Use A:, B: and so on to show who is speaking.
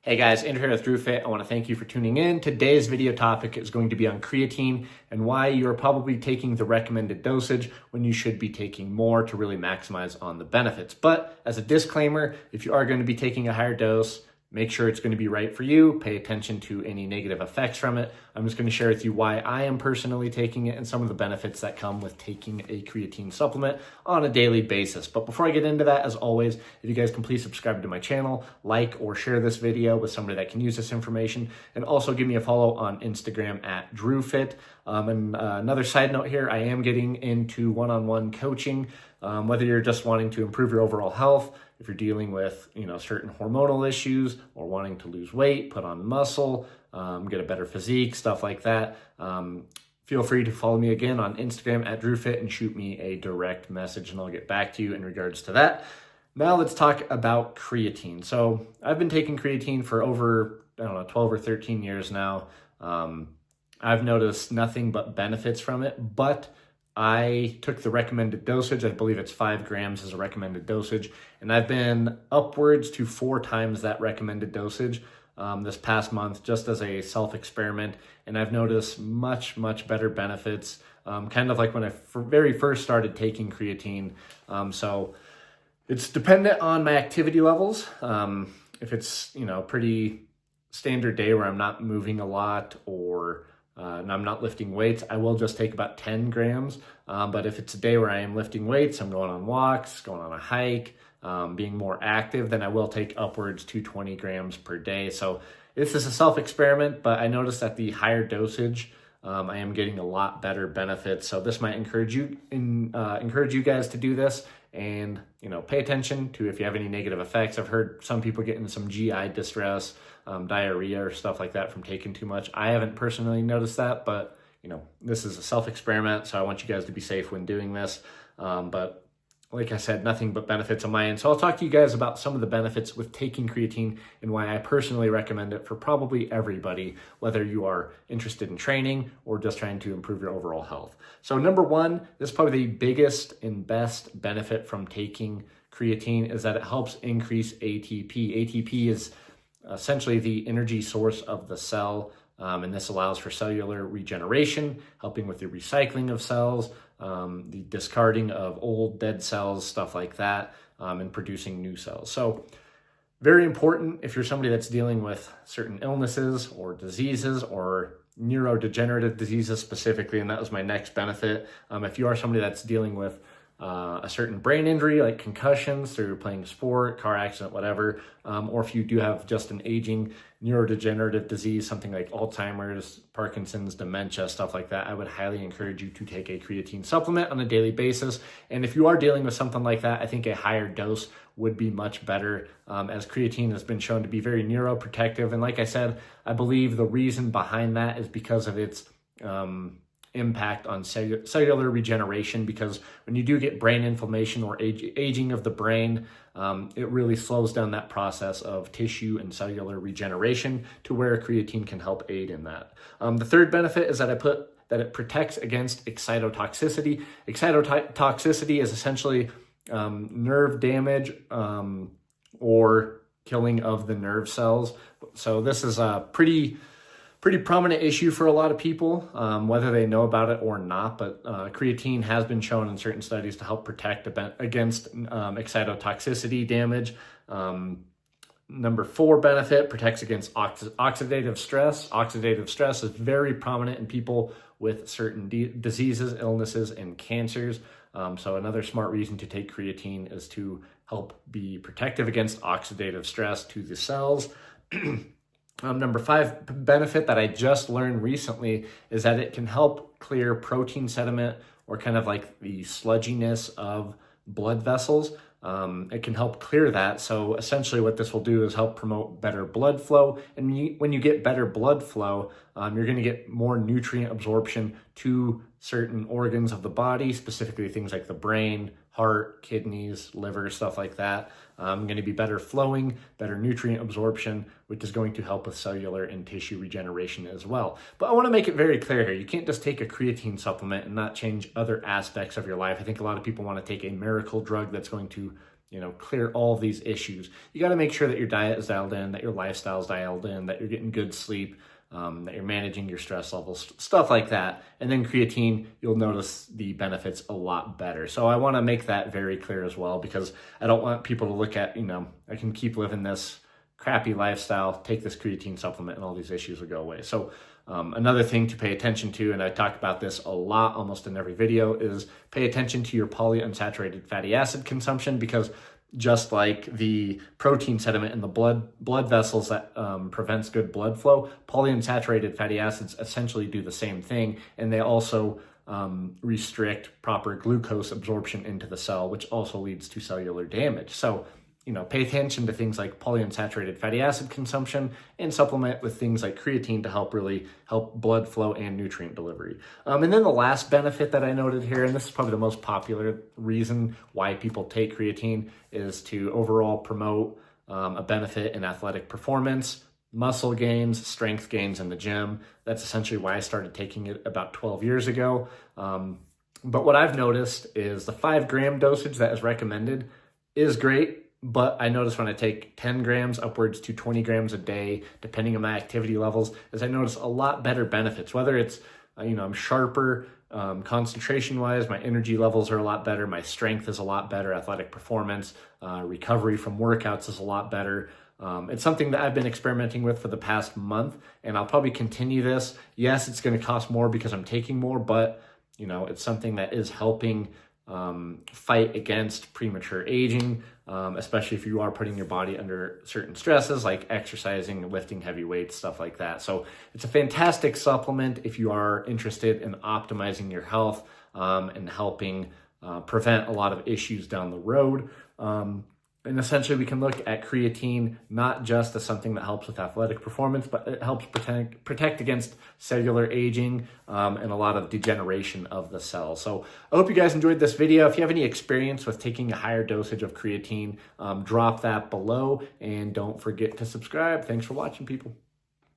A: Hey guys, Andrew here with DrewFit. I want to thank you for tuning in. Today's video topic is going to be on creatine and why you're probably taking the recommended dosage when you should be taking more to really maximize on the benefits. But as a disclaimer, if you are going to be taking a higher dose, make sure it's going to be right for you. Pay attention to any negative effects from it. I'm just going to share with you why I am personally taking it and some of the benefits that come with taking a creatine supplement on a daily basis. But before I get into that, as always, if you guys can please subscribe to my channel, like or share this video with somebody that can use this information, and also give me a follow on Instagram at DrewFit. Another side note here, I am getting into one-on-one coaching, whether you're just wanting to improve your overall health, if you're dealing with, certain hormonal issues or wanting to lose weight, put on muscle, get a better physique, stuff like that. Feel free to follow me again on Instagram at DrewFit and shoot me a direct message and I'll get back to you in regards to that. Now let's talk about creatine. So I've been taking creatine for over, 12 or 13 years now. I've noticed nothing but benefits from it, but I took the recommended dosage. I believe it's 5 grams is a recommended dosage. And I've been upwards to 4 times that recommended dosage this past month just as a self-experiment. And I've noticed much, much better benefits, kind of like when I very first started taking creatine. So it's dependent on my activity levels. If it's, pretty standard day where I'm not moving a lot or and I'm not lifting weights, I will just take about 10 grams. But if it's a day where I am lifting weights, I'm going on walks, going on a hike, being more active, then I will take upwards to 20 grams per day. So this is a self-experiment, but I noticed at the higher dosage, I am getting a lot better benefits. So this might encourage you guys to do this and, pay attention to if you have any negative effects. I've heard some people getting some GI distress, diarrhea or stuff like that from taking too much. I haven't personally noticed that, but this is a self-experiment, so I want you guys to be safe when doing this. But like I said, nothing but benefits on my end. So I'll talk to you guys about some of the benefits with taking creatine and why I personally recommend it for probably everybody, whether you are interested in training or just trying to improve your overall health. So number one, this is probably the biggest and best benefit from taking creatine is that it helps increase ATP. ATP is essentially the energy source of the cell. And this allows for cellular regeneration, helping with the recycling of cells, the discarding of old dead cells, stuff like that, and producing new cells. So very important if you're somebody that's dealing with certain illnesses or diseases or neurodegenerative diseases specifically, and that was my next benefit. If you are somebody that's dealing with a certain brain injury like concussions through playing sport, car accident, whatever, or if you do have just an aging neurodegenerative disease, something like Alzheimer's, Parkinson's, dementia, stuff like that, I would highly encourage you to take a creatine supplement on a daily basis. And if you are dealing with something like that, I think a higher dose would be much better, as creatine has been shown to be very neuroprotective. And like I said, I believe the reason behind that is because of its impact on cellular regeneration, because when you do get brain inflammation or aging of the brain, it really slows down that process of tissue and cellular regeneration to where creatine can help aid in that. The third benefit is that it protects against excitotoxicity. Excitotoxicity is essentially nerve damage or killing of the nerve cells. So this is a pretty prominent issue for a lot of people, whether they know about it or not, but creatine has been shown in certain studies to help protect against excitotoxicity damage. Number 4 benefit, protects against oxidative stress. Oxidative stress is very prominent in people with certain diseases, illnesses, and cancers. So another smart reason to take creatine is to help be protective against oxidative stress to the cells. Number 5 benefit that I just learned recently is that it can help clear protein sediment or kind of like the sludginess of blood vessels. It can help clear that. So essentially what this will do is help promote better blood flow. And when you get better blood flow, you're going to get more nutrient absorption to certain organs of the body, specifically things like the brain, heart, kidneys, liver, stuff like that. Going to be better flowing, better nutrient absorption, which is going to help with cellular and tissue regeneration as well. But I want to make it very clear here. You can't just take a creatine supplement and not change other aspects of your life. I think a lot of people want to take a miracle drug that's going to clear all of these issues. You got to make sure that your diet is dialed in, that your lifestyle is dialed in, that you're getting good sleep, that you're managing your stress levels, stuff like that. And then creatine, you'll notice the benefits a lot better. So I want to make that very clear as well, because I don't want people to look at, I can keep living this crappy lifestyle, take this creatine supplement, and all these issues will go away. So another thing to pay attention to, and I talk about this a lot almost in every video, is pay attention to your polyunsaturated fatty acid consumption, because just like the protein sediment in the blood vessels that prevents good blood flow, polyunsaturated fatty acids essentially do the same thing, and they also restrict proper glucose absorption into the cell, which also leads to cellular damage. So pay attention to things like polyunsaturated fatty acid consumption, and supplement with things like creatine to really help blood flow and nutrient delivery. And then the last benefit that I noted here, and this is probably the most popular reason why people take creatine, is to overall promote a benefit in athletic performance, muscle gains, strength gains in the gym. That's essentially why I started taking it about 12 years ago. But what I've noticed is the 5-gram dosage that is recommended is great. But I notice when I take 10 grams upwards to 20 grams a day, depending on my activity levels, is I notice a lot better benefits, whether it's, I'm sharper, concentration-wise, my energy levels are a lot better, my strength is a lot better, athletic performance, recovery from workouts is a lot better. It's something that I've been experimenting with for the past month, and I'll probably continue this. Yes, it's going to cost more because I'm taking more, but, it's something that is helping fight against premature aging, especially if you are putting your body under certain stresses like exercising, lifting heavy weights, stuff like that. So it's a fantastic supplement if you are interested in optimizing your health and helping prevent a lot of issues down the road. And essentially we can look at creatine not just as something that helps with athletic performance, but it helps protect against cellular aging and a lot of degeneration of the cells. So I hope you guys enjoyed this video. If you have any experience with taking a higher dosage of creatine, drop that below, and don't forget to subscribe. Thanks for watching, people.